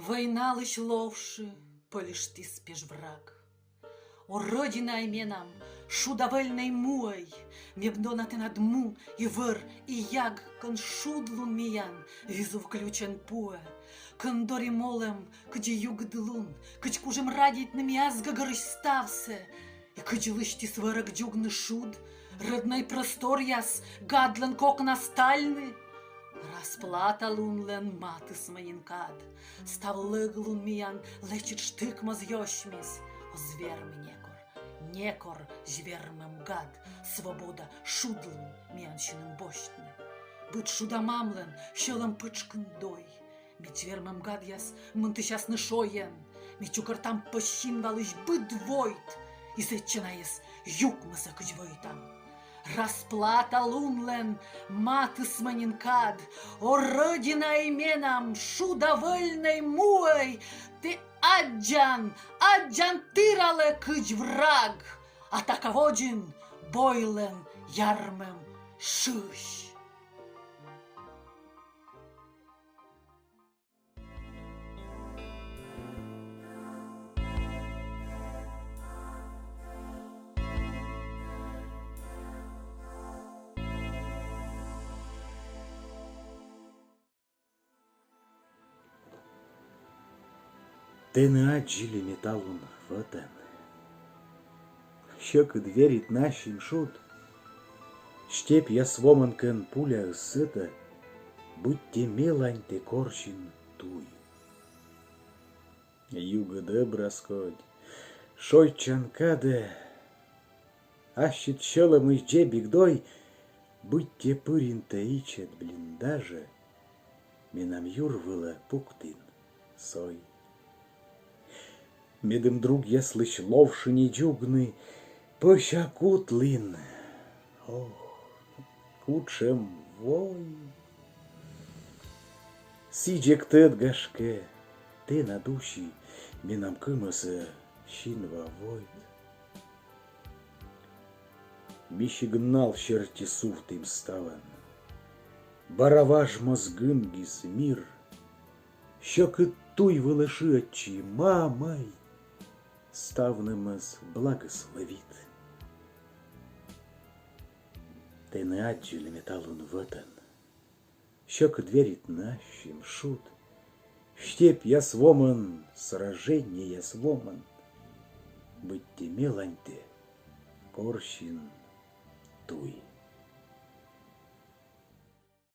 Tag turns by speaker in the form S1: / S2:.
S1: Война лишь ловши, полишь ты спешь враг. О, Родина именам, шудовельной муой, мебдонати над му, и выр, и яг, кон шудлун миян, визу включен пуэ, кон дори молем, кди юг длун, кч кужем радить на мязга горыш ставсе, и кч лышти сварак дюгны шуд, родной простор яс, гадлен кок настальны, расплата лунлен маты смаинкад, став лыглун миян, лечит штык мазьёшмис, о зверми некор звермем гад, свобода шудлун мянщиным бощтны. Быть шудамамлен, щелом пычкан дой, мит звермем гад яс мынтыщасны шоен, мит чукартам пощин валыш быт двойт, и сетчинаес юг масакыч войтам. Расплата лунлен, маты сманинкад, о Родина именам, шудовольной муэй, ты аджан тырале кыч враг, а таководин бойлен ярмем шыш.
S2: Ты не отжили металлун ватан. Щек дверит нашим шут. Штеп я своманкан пуля сыта, будьте мелань ты корщин туй. Юга добросходь, шойчан каде, ащит щелом из джебик дой, будьте пырин таичет блиндажа, минам юрвыла пуктин сой. Медем друг я слыш ловши не дюгны, пощакут лин. Ох, кучем вой. Сиджек тет гашке, ты на души, минам кымаса щинва войт. Миши гнал черти суфтым ставан. Бараваж мозгынгис мир, щекы туй вылыши отчи мамай. Ставнымыз благословит. Ты не отжили металлун ватан. Щек дверит нашим шут. Штеп я своман, сражение я своман. Быть те мелань те, корщин туй.